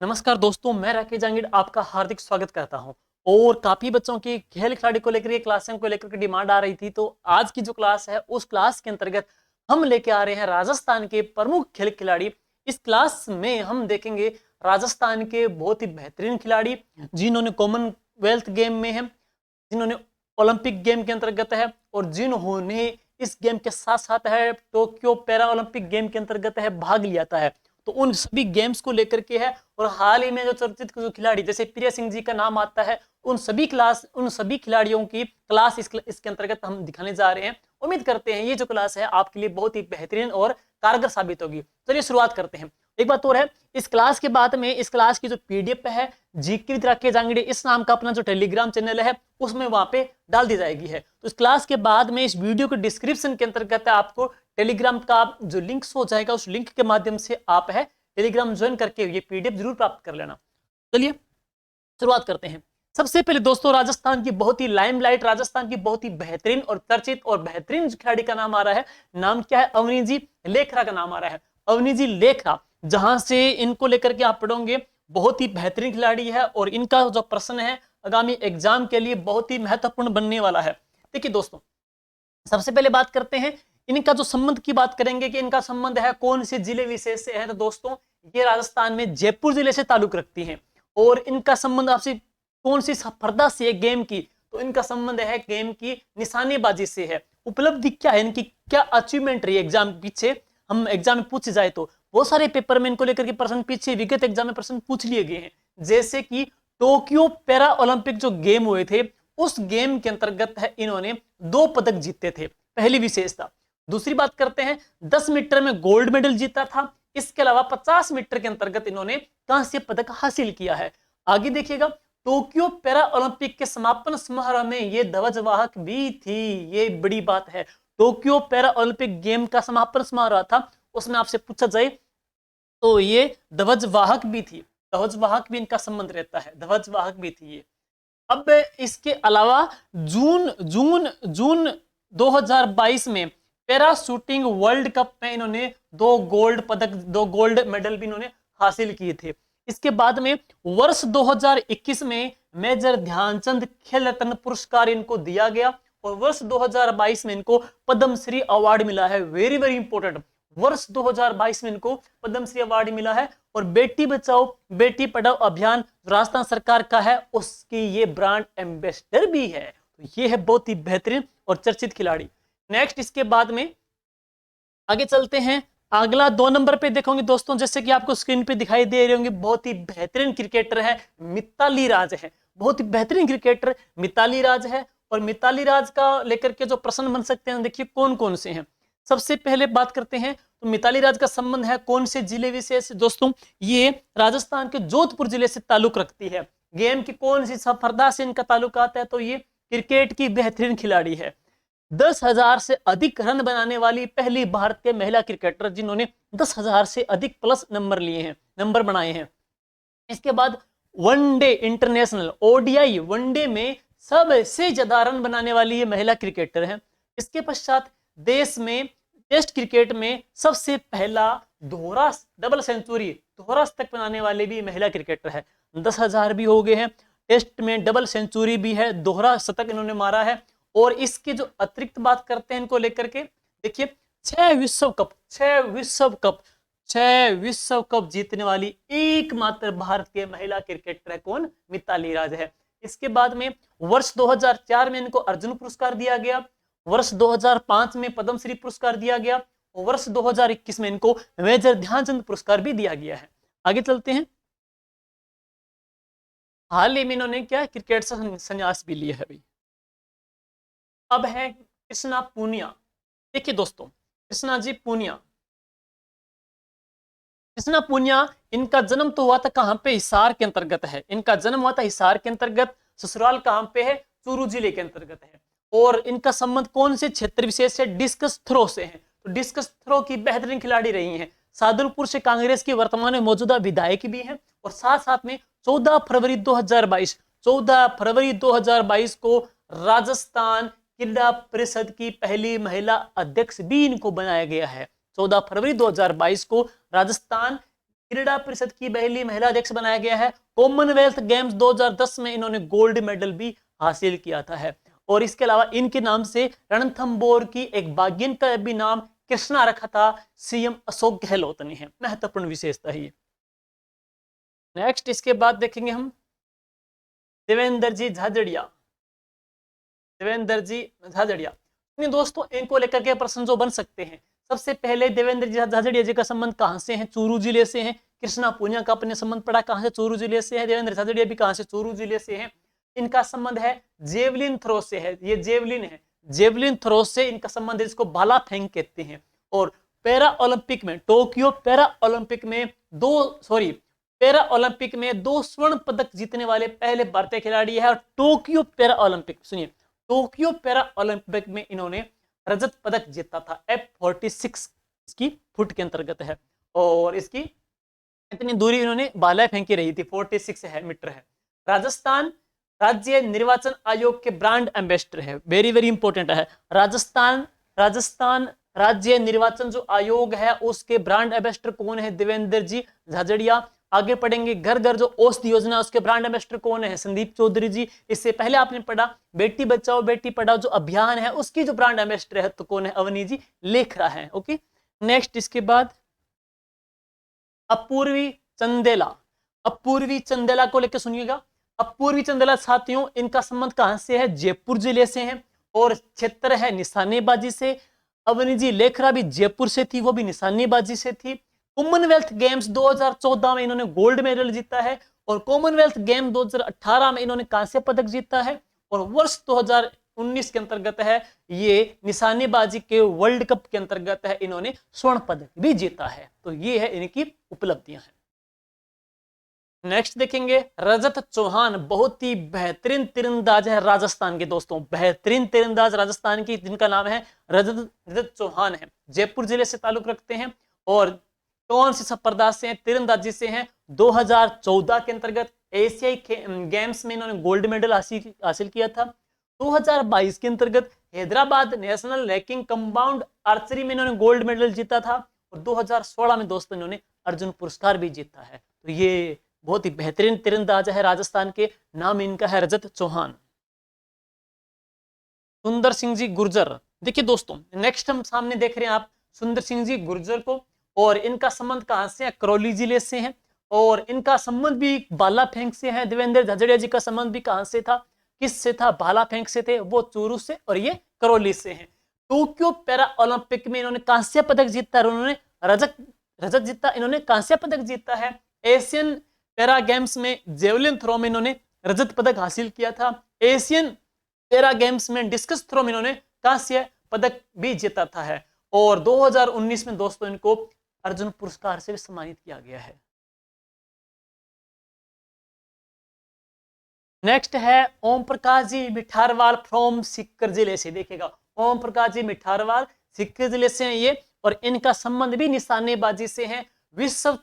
नमस्कार दोस्तों, मैं राकेश जांगिड़ आपका हार्दिक स्वागत करता हूं। और काफी बच्चों की खेल खिलाड़ी को लेकर क्लासें को लेकर के डिमांड आ रही थी, तो आज की जो क्लास है उस क्लास के अंतर्गत हम लेके आ रहे हैं राजस्थान के प्रमुख खेल खिलाड़ी। इस क्लास में हम देखेंगे राजस्थान के बहुत ही बेहतरीन खिलाड़ी जिन्होंने कॉमनवेल्थ गेम में है, जिन्होंने ओलंपिक गेम के अंतर्गत है और जिन्होंने इस गेम के साथ साथ है टोक्यो पैरा ओलंपिक गेम के अंतर्गत है भाग लिया था है। तो उन सभी गेम्स को लेकर के है। और हाल ही में जो चर्चित जो खिलाड़ी जैसे प्रिया सिंह जी का नाम आता है, उन सभी खिलाड़ियों की क्लास इसके अंतर्गत हम दिखाने जा रहे हैं। उम्मीद करते हैं ये जो क्लास है आपके लिए बहुत ही बेहतरीन और कारगर साबित होगी। चलिए शुरुआत करते हैं। एक बात और है, इस क्लास के बाद में इस क्लास की जो पीडीएफ है जीके विद राकेश जांगिड़े इस नाम का अपना जो टेलीग्राम चैनल है उसमें वहां पे डाल दी जाएगी है। तो इस क्लास के बाद में इस वीडियो के डिस्क्रिप्शन के अंतर्गत आपको टेलीग्राम का जो लिंक हो जाएगा, उस लिंक के माध्यम से आप है टेलीग्राम ज्वाइन करके ये पीडीएफ जरूर प्राप्त कर लेना। चलिए शुरुआत करते हैं। सबसे पहले दोस्तों राजस्थान की बहुत ही लाइमलाइट, राजस्थान की बहुत ही बेहतरीन और चर्चित और बेहतरीन खिलाड़ी का नाम आ रहा है। नाम क्या है? अवनी जी लेखरा का नाम आ रहा है। अवनी जी लेखरा, जहां से इनको लेकर के आप पढ़ोगे, बहुत ही बेहतरीन खिलाड़ी है और इनका जो प्रश्न है आगामी एग्जाम के लिए बहुत ही महत्वपूर्ण बनने वाला है। देखिए दोस्तों, सबसे पहले बात करते हैं इनका जो संबंध की बात करेंगे कि इनका संबंध है कौन से जिले विशेष से है। तो दोस्तों ये राजस्थान में जयपुर जिले से ताल्लुक रखती हैं। और इनका संबंध आपसे कौन सी स्पर्धा से है गेम की? तो इनका संबंध है गेम की निशानेबाजी से है। उपलब्धि क्या है इनकी, क्या अचीवमेंट रही एग्जाम पीछे, हम एग्जाम में पूछे जाए तो बहुत सारे पेपर में इनको लेकर के प्रश्न पीछे विगत एग्जाम में प्रश्न पूछ लिए गए हैं। जैसे कि टोक्यो पैरा ओलंपिक जो गेम हुए थे उस गेम के अंतर्गत है इन्होंने 2 पदक जीते थे, पहली विशेषता। दूसरी बात करते हैं 10 मीटर में गोल्ड मेडल जीता था। इसके अलावा 50 मीटर के अंतर्गत इन्होंने कांस्य पदक हासिल किया है। आगे देखिएगा, टोक्यो पैरा ओलंपिक के समापन समारोह में ये ध्वजवाहक भी थी। ये बड़ी बात है। टोक्यो पैरा ओलंपिक गेम का समापन समारोह था, उसमें आपसे पूछा जाए तो ये ध्वजवाहक भी थी। ध्वजवाहक भी इनका संबंध रहता है, ध्वजवाहक भी थी ये। अब इसके अलावा जून जून जून 2022 में पैरा शूटिंग वर्ल्ड कप में इन्होंने 2 गोल्ड मेडल भी इन्होंने हासिल किए थे। इसके बाद में वर्ष 2021 में मेजर ध्यानचंद खेल रत्न पुरस्कार इनको दिया गया और वर्ष 2022 में इनको पद्मश्री अवार्ड मिला है। वेरी वेरी इंपॉर्टेंट, वर्ष 2022 में इनको पद्मश्री अवार्ड मिला है। और बेटी बचाओ बेटी पढ़ाओ अभियान राजस्थान सरकार का है, उसकी ये ब्रांड एम्बेसडर भी है। तो ये है बहुत ही बेहतरीन और चर्चित खिलाड़ी। नेक्स्ट इसके बाद में आगे चलते हैं। अगला 2 नंबर पे देखोगे दोस्तों, जैसे कि आपको स्क्रीन पे दिखाई दे रहे होंगे, बहुत ही बेहतरीन क्रिकेटर है, मिताली राज है। बहुत ही बेहतरीन क्रिकेटर मिताली राज है। और मिताली राज का लेकर के जो प्रश्न बन सकते हैं, देखिए कौन कौन से हैं। सबसे पहले बात करते हैं तो मिताली राज का संबंध है कौन से जिले विशेष दोस्तों? ये राजस्थान के जोधपुर जिले से ताल्लुक रखती है। गेम की कौन सी स्पर्धा से इनका ताल्लुक आता है? तो ये क्रिकेट की बेहतरीन खिलाड़ी है। 10,000 से अधिक रन बनाने वाली पहली भारतीय महिला क्रिकेटर जिन्होंने 10,000 से अधिक प्लस नंबर लिए हैं, नंबर बनाए हैं। इसके बाद वनडे इंटरनेशनल ओडीआई वनडे में सबसे ज्यादा रन बनाने वाली ये महिला क्रिकेटर है। इसके पश्चात देश में टेस्ट क्रिकेट में सबसे पहला दोहरा डबल सेंचुरी, दोहरा शतक बनाने वाले भी महिला क्रिकेटर है। 10,000 भी हो गए हैं, टेस्ट में डबल सेंचुरी भी है, दोहरा शतक इन्होंने मारा है। और इसके जो अतिरिक्त बात करते हैं इनको लेकर के, देखिए 6 विश्व कप जीतने वाली एकमात्र भारतीय महिला क्रिकेटर है कौन? मिताली राज है। इसके बाद में वर्ष 2004 में इनको अर्जुन पुरस्कार दिया गया, वर्ष 2005 में पद्मश्री पुरस्कार दिया गया और वर्ष 2021 में इनको मेजर ध्यानचंद पुरस्कार भी दिया गया है। आगे चलते हैं। हाल ही में इन्होंने क्या क्रिकेट से संन्यास भी लिया है भाई। अब है कृष्णा पूनिया। देखिए दोस्तों, कृष्णा जी पूनिया, कृष्णा पूनिया, इनका जन्म तो हुआ था कहां पे? हिसार के अंतर्गत है। इनका जन्म हुआ था हिसार के अंतर्गत, ससुराल कहां पे है? चूरू जिले के अंतर्गत है। और इनका संबंध कौन से क्षेत्र विशेष से? डिस्कस थ्रो से है। तो डिस्कस थ्रो की बेहतरीन खिलाड़ी रही हैं। सादुलपुर से कांग्रेस की वर्तमान में मौजूदा विधायक भी हैं। और साथ साथ में 14 फरवरी 2022 को राजस्थान क्रीड़ा परिषद की पहली महिला अध्यक्ष भी इनको बनाया गया है। 14 फरवरी 2022 को राजस्थान क्रीड़ा परिषद की पहली महिला अध्यक्ष बनाया गया है। कॉमनवेल्थ गेम्स 2010 में इन्होंने गोल्ड मेडल भी हासिल किया था है। और इसके अलावा इनके नाम से रणथंबोर की एक बागिन का भी नाम कृष्णा रखा था, सीएम अशोक गहलोत ने है। महत्वपूर्ण विशेषता है ये। नेक्स्ट इसके बाद देखेंगे हम देवेंद्र जी झाझड़िया। देवेंद्र जी झाझड़िया दोस्तों, इनको लेकर के प्रश्न जो बन सकते हैं, सबसे पहले देवेंद्र जी झाझड़िया जी का संबंध कहां से है? चूरू जिले से है। कृष्णा पूनिया का अपने संबंध पड़ा कहां से? चूरू जिले से है। देवेंद्र झाझड़िया भी कहां से? चूरू जिले से है। इनका संबंध है जेवलिन थ्रो से है। ये जेवलिन है, जेवलिन थ्रो से इनका संबंध है, जिसको भाला फेंक कहते हैं। और पैरा ओलंपिक में, टोक्यो पैरा ओलंपिक में पैरा ओलंपिक में 2 स्वर्ण पदक जीतने वाले पहले भारतीय खिलाड़ी है। और टोक्यो पैरा ओलंपिक, सुनिए, टोक्यो पैरा ओलंपिक में इन्होंने रजत पदक जीता था। F46 इसकी फुट के अंतर्गत है। और इसकी इतनी दूरी इन्होंने भाला फेंकी रही थी, 46 मीटर है। राजस्थान राज्य निर्वाचन आयोग के ब्रांड एम्बेसडर है। वेरी वेरी इंपॉर्टेंट है। राजस्थान राज्य निर्वाचन जो आयोग है उसके ब्रांड एम्बेसडर कौन है? देवेंद्र जी झाझड़िया। आगे पढ़ेंगे, घर घर जो औषधि योजना उसके ब्रांड एम्बेसडर कौन है? संदीप चौधरी जी। इससे पहले आपने पढ़ा बेटी बचाओ बेटी पढ़ाओ जो अभियान है उसकी जो ब्रांड एम्बेसडर है तो कौन है? अवनी जी लेखरा है। ओके, नेक्स्ट इसके बाद अपूर्वी चंदेला। अपूर्वी चंदेला को लेकर सुनिएगा। अपूर्वी चंदेला साथियों, इनका संबंध कहां से है? जयपुर जिले से है। और क्षेत्र है निशानेबाजी से। अवनी जी लेखरा भी जयपुर से थी, वो भी निशानेबाजी से थी। कॉमनवेल्थ गेम्स 2014 में इन्होंने गोल्ड मेडल जीता है। और कॉमनवेल्थ गेम 2018 में इन्होंने कांस्य पदक जीता है। और वर्ष 2019 के अंतर्गत है ये निशानेबाजी के वर्ल्ड कप के अंतर्गत है, इन्होंने स्वर्ण पदक भी जीता है। तो ये है इनकी उपलब्धियां हैं। नेक्स्ट देखेंगे रजत चौहान, बहुत ही बेहतरीन तीरंदाज है राजस्थान के दोस्तों, बेहतरीन तीरंदाज राजस्थान की, जिनका नाम है रजत चौहान है। जयपुर जिले से ताल्लुक रखते हैं। और कौन सी स्पर्धा से हैं? तीरंदाजी से हैं। 2014 के अंतर्गत एशियाई गेम्स में इन्होंने गोल्ड मेडल हासिल किया था। 2022 के अंतर्गत Hyderabad national ranking compound archery में इन्होंने गोल्ड मेडल जीता था। और 2016 में दोस्तों इन्होंने अर्जुन पुरस्कार भी जीता है। तो ये बहुत ही बेहतरीन तीरंदाज है राजस्थान के, नाम इनका है रजत चौहान। सुंदर सिंह जी गुर्जर, देखिए दोस्तों नेक्स्ट हम सामने देख रहे हैं आप सुंदर सिंह जी गुर्जर को। और इनका संबंध कहां से है? करौली जिले से है। और इनका संबंध भी भाला फेंक से है। देवेंद्र झाझड़िया जी का संबंध भी कहां से था? किससे था? भाला फेंक से थे, वो चूरू से और ये करौली से हैं। टोक्यो पैरा ओलंपिक में इन्होंने कांस्य पदक जीता है। उन्होंने रजत जीता, इन्होंने कांस्य पदक जीता है। एशियन पैरा गेम्स में जेवलिन थ्रो में इन्होंने रजत पदक हासिल किया था। एशियन पैरा गेम्स में डिस्कस थ्रो में इन्होंने कांस्य पदक भी जीता था है। और 2019 में दोस्तों इनको अर्जुन पुरस्कार से भी सम्मानित किया गया है। नेक्स्ट है ओम प्रकाश जी मिठारवाल फ्रॉम सीकर जिले से। देखिएगा ओम प्रकाश जी मिठारवाल सीकर जिले से हैं ये। और इनका संबंध भी निशानेबाजी से है। विश्व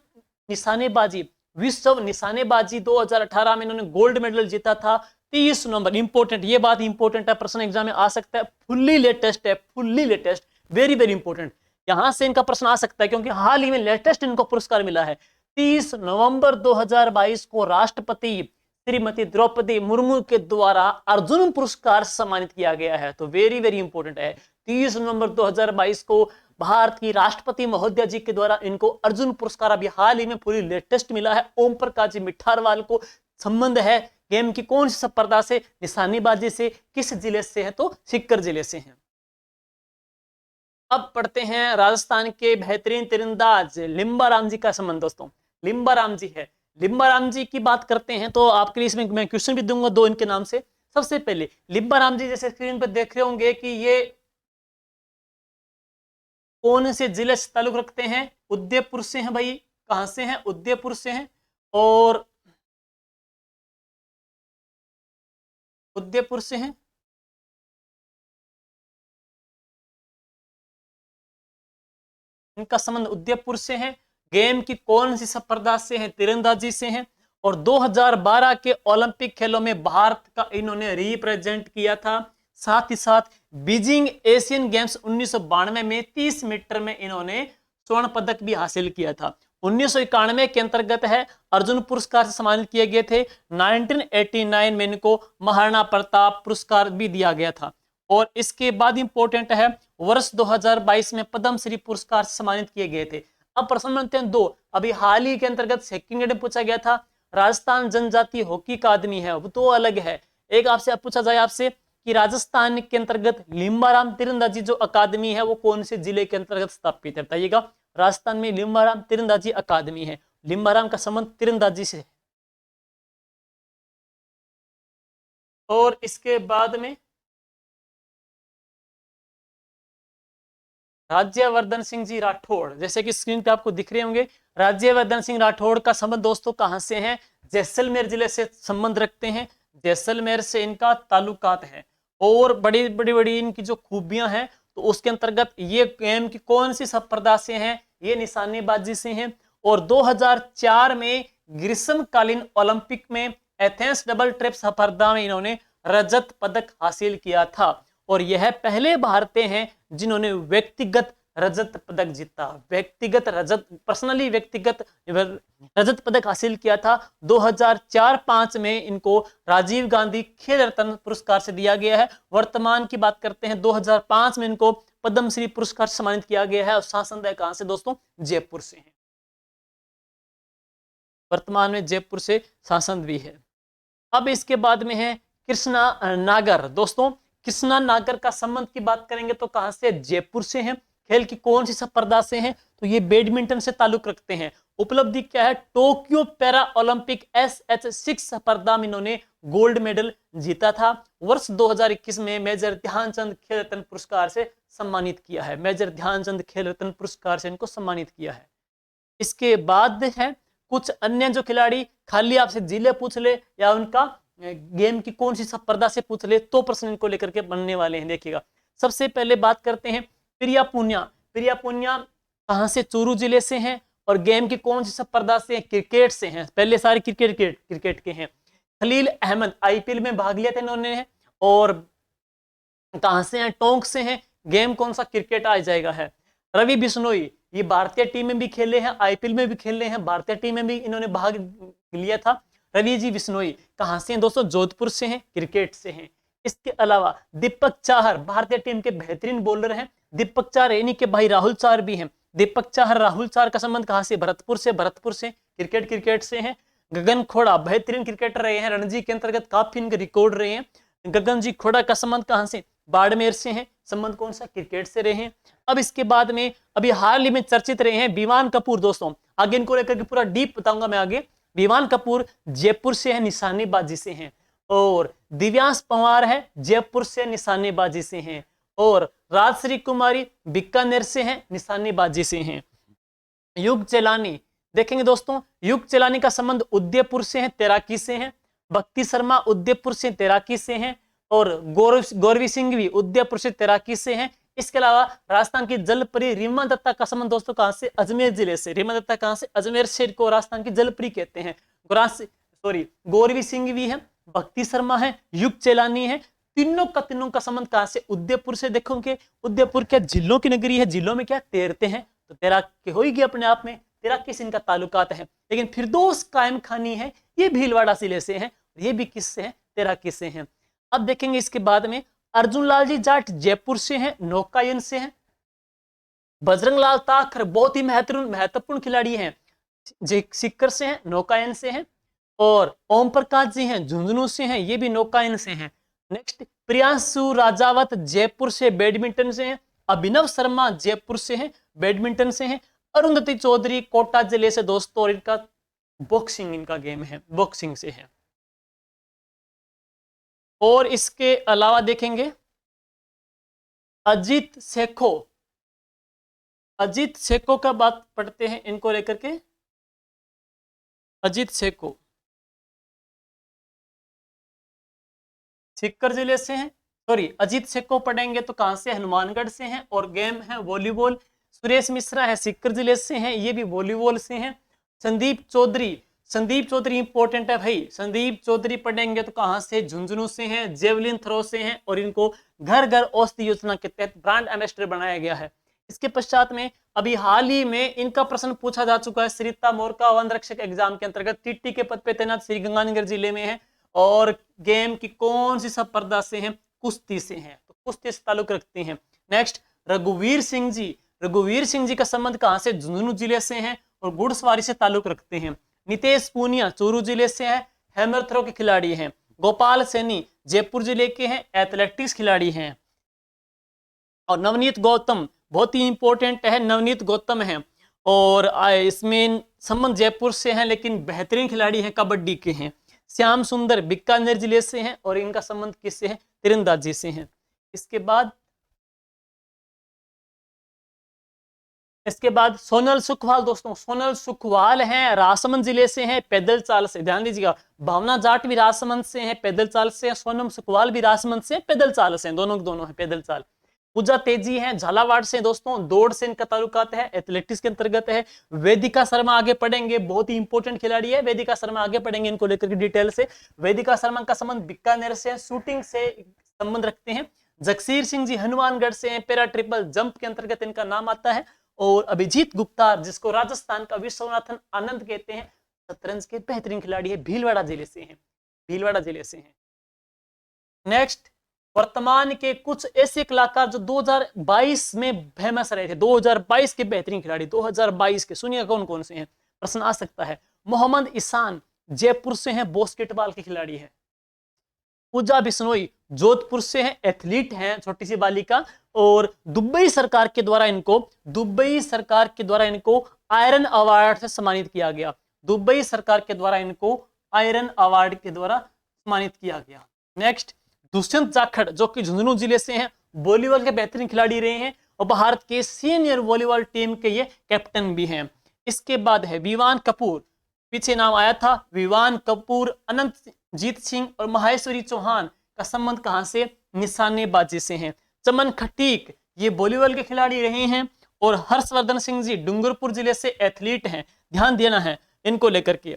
निशानेबाजी 2018 में इन्होंने गोल्ड मेडल जीता था। 30 नवंबर, इंपोर्टेंट, ये बात इंपोर्टेंट है, प्रश्न एग्जाम में आ सकता है। फुल्ली लेटेस्ट है, fully latest, very very important. यहां से इनका प्रश्न आ सकता है क्योंकि हाल ही में लेटेस्ट इनको पुरस्कार मिला है। 30 नवंबर 2022 को राष्ट्रपति श्रीमती द्रौपदी मुर्मू के द्वारा अर्जुन पुरस्कार सम्मानित किया गया है। तो वेरी वेरी इंपॉर्टेंट है। 30 नवंबर 2022 को भारत की राष्ट्रपति महोदया जी के द्वारा इनको अर्जुन पुरस्कार अभी हाल ही में पूरी लेटेस्ट मिला है। ओम प्रकाश जी मिठारवाल को संबंध है गेम की कौन सी स्पर्धा से? निशानेबाजी से। किस जिले से है? तो सीकर जिले से है। अब पढ़ते हैं राजस्थान के बेहतरीन तीरंदाज लिम्बाराम जी का संबंध। दोस्तों लिम्बाराम जी है, लिम्बाराम जी की बात करते हैं तो आपके लिए इसमें मैं क्वेश्चन भी दूंगा 2 इनके नाम से। सबसे पहले लिम्बाराम जी जैसे स्क्रीन पर देख रहे होंगे कि ये कौन से जिले से ताल्लुक रखते हैं? उदयपुर से हैं भाई। कहां से हैं? उदयपुर से हैं। और उदयपुर से हैं। इनका संबंध उदयपुर से है। गेम की कौन सी स्पर्धा से है? तीरंदाजी से है। और 2012 के ओलंपिक खेलों में भारत का इन्होंने रिप्रेजेंट किया था। साथ ही साथ बीजिंग एशियन गेम्स 1992 में 30 मीटर में इन्होंने स्वर्ण पदक भी हासिल किया था। 1991 के अंतर्गत है अर्जुन पुरस्कार से सम्मानित किए गए थे। 1989 में इनको महाराणा प्रताप पुरस्कार भी दिया गया था। और इसके बाद इंपॉर्टेंट है वर्ष 2022 में पद्मश्री पुरस्कार से सम्मानित किए गए थे। अब प्रश्न बनते हैं दो, अभी हाल ही के अंतर्गत सेकंड ग्रेड में पूछा गया था, राजस्थान जनजाति हॉकी अकादमी है वो तो अलग है। एक आपसे पूछा जाए आपसे कि राजस्थान के अंतर्गत लिम्बाराम तीरंदाजी जो अकादमी है वो कौन से जिले के अंतर्गत स्थापित है, बताइएगा। राजस्थान में लिम्बाराम तीरंदाजी अकादमी है। लिम्बाराम का संबंध तीरंदाजी से है। और इसके बाद में राज्यवर्धन सिंह जी राठौड़, जैसे कि स्क्रीन पे आपको दिख रहे होंगे, राज्यवर्धन सिंह राठौड़ का संबंध दोस्तों कहां से है, जैसलमेर जिले से संबंध रखते हैं। जैसलमेर से इनका ताल्लुकात है। और बड़ी बड़ी इनकी जो खूबियां हैं तो उसके अंतर्गत ये गेम की कौन सी संप्रदा से हैं, ये निशानेबाजी से हैं। और 2004 में ग्रीष्मकालीन ओलंपिक में एथेंस डबल ट्रैप स्पर्धा में इन्होंने रजत पदक हासिल किया था। और यह पहले भारतीय हैं जिन्होंने व्यक्तिगत रजत पदक जीता, व्यक्तिगत रजत पदक हासिल किया था। 2004-05 में इनको राजीव गांधी खेल रत्न पुरस्कार से दिया गया है। वर्तमान की बात करते हैं 2005 में इनको पद्मश्री पुरस्कार से सम्मानित किया गया है। और शासन कहां से दोस्तों, जयपुर से है। वर्तमान में जयपुर से शासन भी है। अब इसके बाद में है कृष्णा नागर। दोस्तों कृष्णा नागर का संबंध की बात करेंगे तो कहां से, जयपुर से है। खेल की कौन सी स्पर्धा से हैं, तो ये बैडमिंटन से ताल्लुक रखते हैं। उपलब्धि क्या है, टोक्यो पैरा ओलंपिक SH6 स्पर्धा में इन्होंने गोल्ड मेडल जीता था। वर्ष 2021 में मेजर ध्यानचंद खेल रत्न पुरस्कार से सम्मानित किया है। मेजर ध्यानचंद खेल रत्न पुरस्कार से इनको सम्मानित किया है। इसके बाद है कुछ अन्य जो खिलाड़ी, खाली आपसे जिले पूछ ले या उनका गेम की कौन सी स्पर्धा से पूछ ले तो प्रश्न इनको लेकर के बनने वाले हैं। देखिएगा सबसे पहले बात करते हैं प्रिया पुनिया। प्रिया पुनिया कहां से, चूरू जिले से हैं। और गेम की कौन सी स्पर्धा से, क्रिकेट से हैं। पहले सारे क्रिकेट के हैं। खलील अहमद IPL में भाग लिया था इन्होंने। और कहां से हैं, टोंक से हैं। गेम कौन सा, क्रिकेट आ जाएगा है। रवि बिश्नोई ये भारतीय टीम में भी खेले हैं, IPL में भी खेले हैं, भारतीय टीम में भी इन्होंने भाग लिया था। रवि जी बिश्नोई कहां से हैं दोस्तों, जोधपुर से हैं, क्रिकेट से हैं। इसके अलावा दीपक चाहर भारतीय टीम के बेहतरीन बॉलर हैं। दीपक चाहर यानी कि भाई राहुल चाहर भी हैं। दीपक चाहर राहुल चाहर का संबंध कहां से, भरतपुर से क्रिकेट से हैं। गगन खोड़ा बेहतरीन क्रिकेटर रहे हैं, रणजी के अंतर्गत काफी इनके रिकॉर्ड रहे हैं। गगन जी खोड़ा का संबंध कहां से, बाड़मेर से है। संबंध कौन सा, क्रिकेट से रहे हैं। अब इसके बाद में अभी हाल ही में चर्चित रहे हैं विमान कपूर। दोस्तों आगे इनको लेकर के पूरा डीप बताऊंगा मैं आगे। विमान कपूर जयपुर से है, निशानेबाजी से हैं। और दिव्यांश पंवार है, जयपुर से निशानेबाजी से हैं। और राजश्री कुमारी बीकानेर से हैं, निशानेबाजी से हैं। युग चेलानी देखेंगे दोस्तों, युग चेलानी का संबंध उदयपुर से है, तैराकी से हैं। भक्ति शर्मा उदयपुर से तैराकी से हैं। और गौरवी सिंह भी उदयपुर से तैराकी से हैं। इसके अलावा राजस्थान की जलपरी रीमा दत्ता का संबंध दोस्तों कहां से, अजमेर जिले से। रीमा दत्ता कहां से, अजमेर से को राजस्थान की जलपरी कहते हैं। गौरवी सिंह भी है, भक्ति शर्मा है, युग चेलानी है। तीनों का संबंध कहां से, उदयपुर से। देखो कि उदयपुर क्या जिलों की नगरी है, जिलों में क्या तैरते हैं, तो तैराकी होगी अपने आप में, तैराकी से इनका ताल्लुकात है। लेकिन फिरदौस कायम खानी है, ये भीलवाड़ा जिले से है, ये भी किससे है, तैराकी से है। अब देखेंगे इसके बाद में अर्जुन लाल जी जाट जयपुर से हैं, नौकायन से हैं। बजरंग लाल ताखर बहुत ही महत्वपूर्ण खिलाड़ी हैं, सीकर से हैं, नौकायन से हैं। और ओम प्रकाश जी हैं, झुंझुनू से हैं, ये भी नौकायन से हैं। नेक्स्ट प्रियांशु राजावत जयपुर से, बैडमिंटन से हैं। अभिनव शर्मा जयपुर से हैं, बैडमिंटन से हैं। अरुंधति चौधरी कोटा जिले से दोस्तों, और इनका बॉक्सिंग इनका गेम है, बॉक्सिंग से है। और इसके अलावा देखेंगे अजीत सेखो का बात पढ़ते हैं इनको लेकर के। अजीत सेखो सीकर जिले से हैं। अजीत सेखो पढ़ेंगे तो कहां से, हनुमानगढ़ से हैं। और गेम है वॉलीबॉल। सुरेश मिश्रा है, सीकर जिले से हैं, ये भी वॉलीबॉल से हैं। संदीप चौधरी इंपॉर्टेंट है भाई। संदीप चौधरी पढ़ेंगे तो कहां से, झुंझुनू से हैं, जेवलिन थ्रो से हैं। और इनको घर घर औषधि योजना के तहत ब्रांड एम्बेसडर बनाया गया है। इसके पश्चात में अभी हाल ही में इनका प्रश्न पूछा जा चुका है, सरिता मोरका वन रक्षक एग्जाम के अंतर्गत टीटी के पद पे तैनात श्री गंगानगर जिले में है और गेम की कौन सी स्पर्धा से है, कुश्ती से है, तो कुश्ती से ताल्लुक रखते हैं। नेक्स्ट रघुवीर सिंह जी का संबंध कहां से, झुंझुनू जिले से है और घुड़सवारी से ताल्लुक रखते हैं। नितेश पूनिया चूरू जिले से है, हैमर थ्रो के खिलाड़ी हैं। गोपाल सैनी जयपुर जिले के हैं, एथलेटिक्स खिलाड़ी हैं। और नवनीत गौतम बहुत ही इंपॉर्टेंट है, नवनीत गौतम है और इसमें संबंध जयपुर से है लेकिन बेहतरीन खिलाड़ी हैं, कबड्डी के हैं। श्याम सुंदर बीकानेर जिले से हैं और इनका संबंध किससे है, तीरंदाजी से है। इसके बाद सोनल सुखवाल, दोस्तों सोनल सुखवाल हैं, राजसमंद जिले से हैं, पैदल चाल से, ध्यान दीजिएगा। भावना जाट भी राजसमंद से हैं, पैदल चाल से। सोनम सुखवाल भी राजसमंद से, पैदल चाल से, दोनों है पैदल चाल। पूजा तेजी है झालावाड़ से, दोस्तों दौड़ से इनका ताल्लुकात है, एथलेटिक्स के अंतर्गत है। वेदिका शर्मा आगे पढ़ेंगे, बहुत ही इंपॉर्टेंट खिलाड़ी है वेदिका शर्मा, आगे पढ़ेंगे इनको लेकर के डिटेल से। वेदिका शर्मा का संबंध बीकानेर से, शूटिंग से संबंध रखते हैं। जगसीर सिंह जी हनुमानगढ़ से हैं, पैरा ट्रिपल जंप के अंतर्गत इनका नाम आता है। और अभिजीत गुप्ता जिसको राजस्थान का विश्वनाथन आनंद कहते हैं, शतरंज के बेहतरीन खिलाड़ी है, भीलवाड़ा जिले से हैं। नेक्स्ट वर्तमान के कुछ ऐसे कलाकार जो 2022 में फेमस रहे थे, 2022 के बेहतरीन खिलाड़ी, 2022 के, सुनिए कौन कौन से हैं, प्रश्न आ सकता है। मोहम्मद ईशान जयपुर से हैं, बास्केटबॉल के खिलाड़ी हैं। पूजा बिश्नोई जोधपुर से हैं, एथलीट हैं, छोटी सी बालिका। और दुबई सरकार के द्वारा इनको आयरन अवार्ड से सम्मानित किया गया, दुबई सरकार के द्वारा इनको आयरन अवार्ड के द्वारा सम्मानित किया गया। नेक्स्ट दुष्यंत जाखड़ जो कि झुंझुनू जिले से हैं, वॉलीबॉल के बेहतरीन खिलाड़ी रहे हैं और भारत के सीनियर वॉलीबॉल टीम के ये कैप्टन भी हैं। इसके बाद है विवान कपूर, पीछे नाम आया था विवान कपूर, अनंतजीत सिंह और महेश्वरी चौहान का संबंध कहां से, निशानेबाजी से है। चमन खटीक ये वॉलीबॉल के खिलाड़ी रहे हैं और हर्षवर्धन सिंह जी डूंगरपुर जिले से एथलीट हैं, ध्यान देना है इनको लेकर के।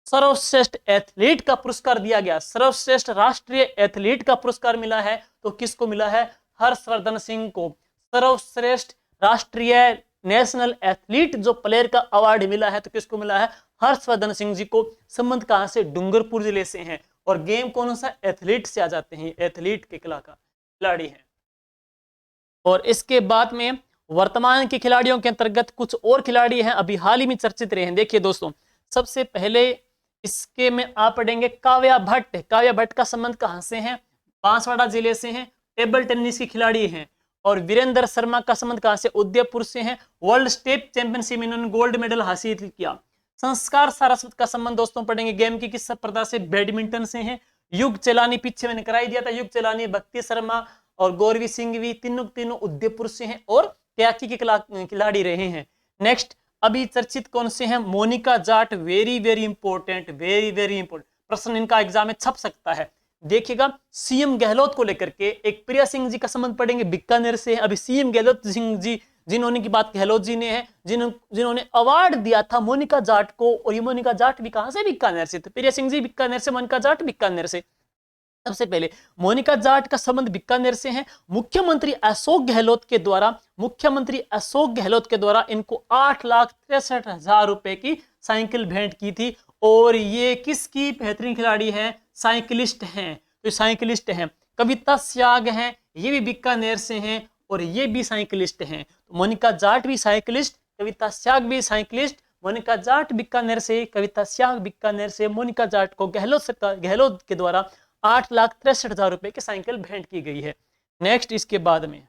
सर्वश्रेष्ठ एथलीट का पुरस्कार दिया गया, सर्वश्रेष्ठ राष्ट्रीय एथलीट का पुरस्कार मिला है तो किसको मिला है, हर्षवर्धन सिंह को। सर्वश्रेष्ठ राष्ट्रीय नेशनल एथलीट जो प्लेयर का अवार्ड मिला है तो किसको मिला है, हर्षवर्धन सिंह जी को। संबंध कहां से, डूंगरपुर जिले से हैं और गेम कौन सा, एथलीट से आ जाते हैं, एथलीट के खिलाड़ी हैं। और इसके बाद में वर्तमान के खिलाड़ियों के अंतर्गत कुछ और खिलाड़ी हैं अभी हाल ही में चर्चित रहे हैं। देखिए दोस्तों, सबसे पहले इसके में आप पढ़ेंगे काव्या भट्ट का संबंध कहां से है, बांसवाड़ा जिले से हैं, टेबल टेनिस की खिलाड़ी हैं। और वीरेंद्र शर्मा का संबंध कहां से, उदयपुर से हैं, वर्ल्ड स्टेप चैंपियनशिप में इन्होंने गोल्ड मेडल हासिल किया। संस्कार सारस्वत का संबंध दोस्तों पढ़ेंगे गेम की किस स्पर्धा से, बैडमिंटन से हैं। युग चलानी पीछे मैंने कराई दिया था, युग चलानी भक्ति शर्मा और गौरवी सिंह भी तीनों उदयपुर से हैं और त्यागी के खिलाड़ी रहे हैं। नेक्स्ट अभी चर्चित कौन से हैं, Monika Jat, very very important प्रश्न इनका एग्जाम में छप सकता है। देखिएगा सीएम गहलोत को लेकर के एक प्रिया सिंह जी का संबंध पढ़ेंगे, बीकानेर से है। अभी सीएम गहलोत सिंह जी जिन्होंने की बात गहलोत जी ने है, जिन्होंने अवार्ड दिया था मोनिका जाट को, और ये मोनिका जाट भी कहां से, बीकानेर से। तो प्रिया सिंह जी बीकानेर से, मोनिका जाट बीकानेर से। सबसे पहले मोनिका जाट का संबंध बीकानेर से है। मुख्यमंत्री अशोक गहलोत के द्वारा इनको 8,63,000 रुपए की साइकिल भेंट की थी। और ये किसकी बेहतरीन खिलाड़ी है, साइकिलिस्ट हैं, तो साइकिलिस्ट हैं। कविता स्याग हैं, ये भी बीकानेर से हैं और ये भी साइकिलिस्ट हैं। तो मोनिका जाट भी साइकिलिस्ट, कविता स्याग भी साइकिलिस्ट। मोनिका जाट बीकानेर से, कविता स्याग बीकानेर से। मोनिका जाट को गहलोत के द्वारा 8,63,000 रुपए की साइकिल भेंट की गई है। नेक्स्ट इसके बाद में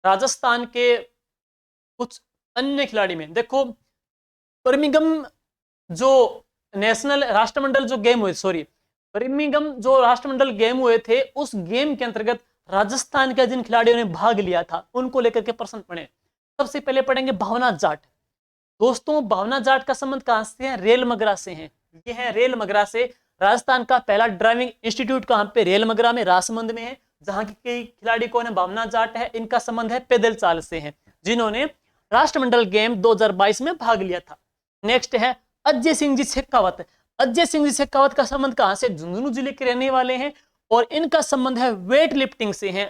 राजस्थान के कुछ अन्य खिलाड़ी में देखो, बर्मिंघम जो नेशनल राष्ट्रमंडल जो गेम हुए, बर्मिंघम जो राष्ट्रमंडल गेम हुए थे, उस गेम के अंतर्गत राजस्थान के जिन खिलाड़ियों ने भाग लिया था उनको लेकर के प्रश्न पढ़े। सबसे पहले पढ़ेंगे भावना जाट। दोस्तों भावना जाट का संबंध कहां से है, रेल मगरा से है। ये है रेल मगरा से। राजस्थान का पहला ड्राइविंग इंस्टीट्यूट कहां पे, रेल मगरा में, राजसमंद में है, जहां की खिलाड़ी कौन है, भावना जाट है। इनका संबंध है पैदल चाल से है, जिन्होंने राष्ट्रमंडल गेम 2022 में भाग लिया था। नेक्स्ट है अजय सिंह जी शेखावत। अजय सिंह जी शेखावत का संबंध कहां से, झुंझुनू जिले के रहने वाले हैं और इनका संबंध है वेट लिफ्टिंग से है,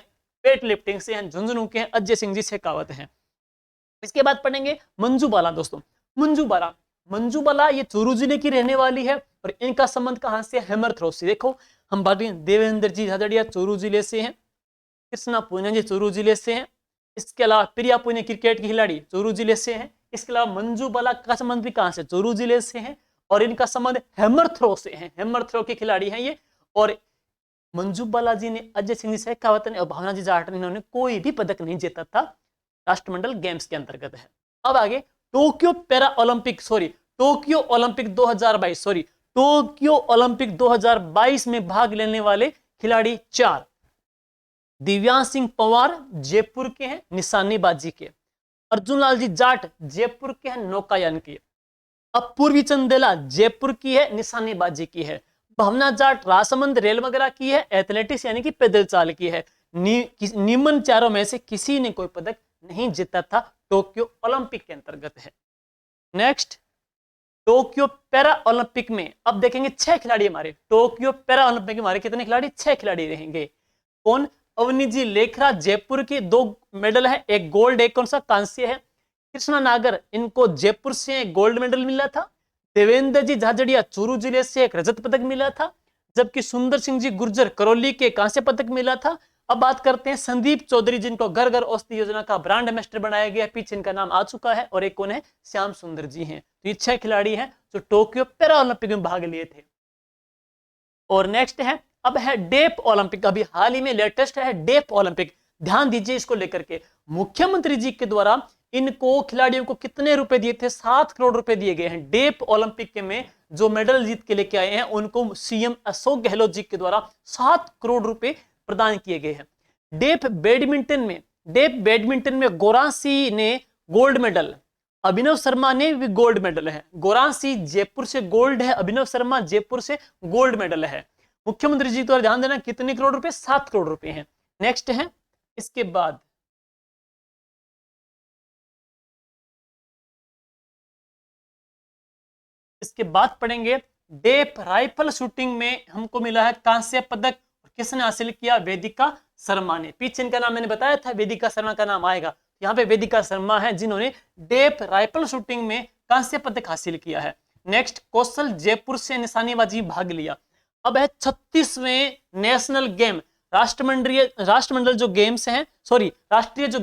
वेट लिफ्टिंग से हैं, झुंझुनू के हैं, अजय सिंह जी शेखावत हैं। इसके बाद पढ़ेंगे मंजू बाला। दोस्तों मंजू बाला ये चूरू जिले की रहने वाली है और इनका संबंध कहां से? हैमर थ्रो से। देखो हम बात करें, देवेंद्र जी झाझड़िया चूरू जिले से हैं, कृष्णा पूनिया जी चूरू जिले से हैं, इसके अलावा प्रिया पूनिया क्रिकेट की खिलाड़ी चूरू जिले से हैं, इसके अलावा मंजू बाला का संबंध भी कहां से? चूरू जिले से है और इनका संबंध हैमर थ्रो से है, हैमर थ्रो के खिलाड़ी हैं ये। और मंजू बाला जी ने, अजय सिंह जी शेखावत ने और भावना जी जाट ने, इन्होंने कोई भी पदक नहीं जीता था राष्ट्रमंडल गेम्स के अंतर्गत है। अब आगे Tokyo para Olympic, Tokyo Olympic 2022 में भाग लेने वाले खिलाड़ी 4। दिव्यांश सिंह पंवार जयपुर के हैं, निशानेबाजी के। अर्जुन लाल जी जाट जयपुर के हैं, नौकायन के। अपूर्वी चंदेला जयपुर की है, निशानेबाजी की है। भावना जाट राजसमंद रेल वगैरह की है, एथलेटिक्स यानी कि पैदल चाल की है। निम्न चारों में से किसी ने कोई पदक नहीं जीता था, टोक्यो ओलंपिक के अंतर्गत है। नेक्स्ट टोक्यो पैरा ओलंपिक में अब देखेंगे 6 खिलाड़ी हमारे। टोक्यो पैरा ओलंपिक में हमारे कितने खिलाड़ी? 6 खिलाड़ी रहेंगे। कौन? अवनी जी लेखरा जयपुर के, 2 मेडल है, एक गोल्ड एक कौन सा? कांस्य है। कृष्णा नागर, इनको जयपुर से गोल्ड मेडल मिला था। देवेंद्र जी झाझड़िया चूरू जिले से एक रजत पदक मिला था, जबकि सुंदर सिंह जी गुर्जर करौली के कांस्य पदक मिला था। अब बात करते हैं संदीप चौधरी, जिनको घर घर औषधि योजना का ब्रांड एम्बेसडर बनाया गया, पीछे इनका नाम आ चुका है। और एक कौन है? श्याम सुंदर जी हैं। तो ये 6 खिलाड़ी हैं जो टोक्यो पैरा ओलंपिक में भाग लिए थे। और नेक्स्ट है, अब है डेफ ओलंपिक, अभी हाल ही में लेटेस्ट है डेफ ओलंपिक। ध्यान दीजिए इसको लेकर के, मुख्यमंत्री जी के द्वारा इनको खिलाड़ियों को कितने रुपए दिए थे? 7 करोड़ रुपए दिए गए हैं। डेफ ओलंपिक में जो मेडल जीत के लेके आए हैं उनको सीएम अशोक गहलोत जी के द्वारा 7 करोड़ रुपए प्रदान किए गए हैं। डेफ बैडमिंटन में गोरांसी ने गोल्ड मेडल, अभिनव शर्मा ने भी गोल्ड मेडल है। गोरांसी जयपुर से गोल्ड है, अभिनव शर्मा जयपुर से गोल्ड मेडल है। मुख्यमंत्री जी द्वारा ध्यान देना कितने करोड़ रुपए? 7 करोड़ रुपए हैं। नेक्स्ट है, इसके बाद पढ़ेंगे डेफ राइफल शूटिंग में हमको मिला है कांस्य पदक। किसने हासिल किया? वेदिका शर्मा ने। पीछे इनका नाम मैंने बताया था, वेदिका शर्मा का नाम आएगा। यहाँ पे वेदिका शर्मा है जिन्होंने डेफ राइफल शूटिंग में कांस्य पदक हासिल किया है। नेक्स्ट कौशल जयपुर से निशानेबाजी भाग लिया। अब है 36वें नेशनल गेम, राष्ट्रमंडल जो गेम्स हैं, राष्ट्रीय जो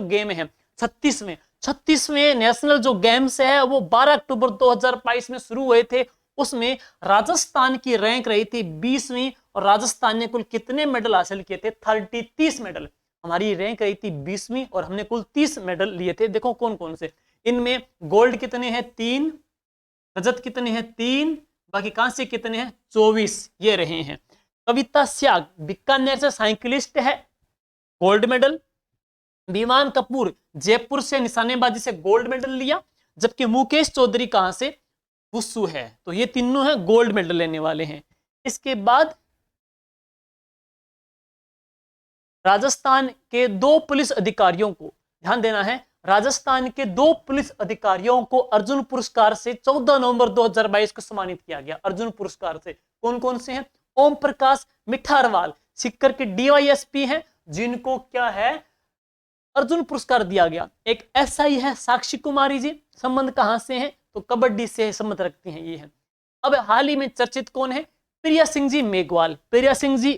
गेम है 36वें नेशनल जो गेम्स है वो 12 अक्टूबर 2022 में शुरू हुए थे। उसमें राजस्थान की रैंक रही थी 20वीं और राजस्थान ने कुल कितने मेडल हासिल किए थे? 30 मेडल। हमारी रैंक रही थी 20वीं और हमने कुल 30 मेडल लिए थे। देखो कौन कौन से, इनमें गोल्ड कितने हैं? 3, रजत कितने हैं? 3, बाकी कांस्य कितने हैं? 24 ये रहे हैं। कविता स्याग बीकानेर से साइकिलिस्ट है, गोल्ड मेडल। विमान कपूर जयपुर से निशानेबाजी से गोल्ड मेडल लिया, जबकि मुकेश चौधरी कहां से? वुशु है। तो ये तीनों हैं गोल्ड मेडल लेने वाले हैं। इसके बाद राजस्थान के 2 पुलिस अधिकारियों को ध्यान देना है, राजस्थान के 2 पुलिस अधिकारियों को अर्जुन पुरस्कार से 14 नवंबर 2022 को सम्मानित किया गया। अर्जुन पुरस्कार से कौन कौन से हैं? ओम प्रकाश मिठारवाल सीकर के डीवाईएसपी हैं, जिनको क्या है? अर्जुन पुरस्कार दिया गया। एक एसआई है साक्षी कुमारी जी, संबंध कहां से है? तो कबड्डी से संबंध रखती हैं ये है। अब हाल ही में चर्चित कौन है? प्रिया सिंह जी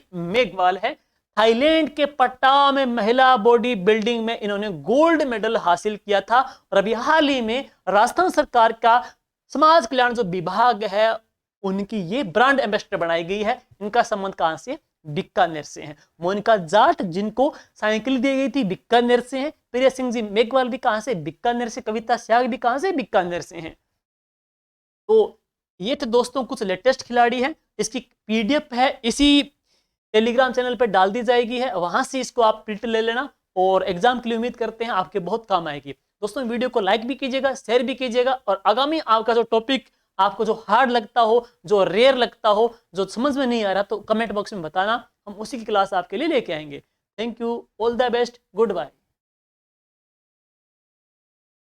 मेघवाल है। थाईलैंड के पट्टावा में महिला बॉडी बिल्डिंग में इन्होंने गोल्ड मेडल हासिल किया था। और अभी हाल ही में राजस्थान सरकार का समाज कल्याण जो विभाग है उनकी ये ब्रांड एम्बेसडर बनाई गई है। इनका संबंध कहां से? बीकानेर से है। मोनिका जाट जिनको साइकिल दी गई थी बीकानेर से हैं। प्रिया सिंह जी मेघवाल भी कहां से? बीकानेर से। कविता स्याग भी कहां से? बीकानेर से हैं। तो ये थे दोस्तों कुछ लेटेस्ट खिलाड़ी हैं। इसकी पीडीएफ है इसी टेलीग्राम चैनल पर डाल दी जाएगी है, वहां से इसको आप प्रिंट ले लेना और एग्जाम के लिए उम्मीद करते हैं आपके बहुत काम आएगी। दोस्तों वीडियो को लाइक भी कीजिएगा, शेयर भी कीजिएगा और आगामी आपका जो टॉपिक आपको जो हार्ड लगता हो, जो रेयर लगता हो, जो समझ में नहीं आ रहा तो कमेंट बॉक्स में बताना, हम उसी की क्लास आपके लिए लेके आएंगे। Thank you, all the best, good bye.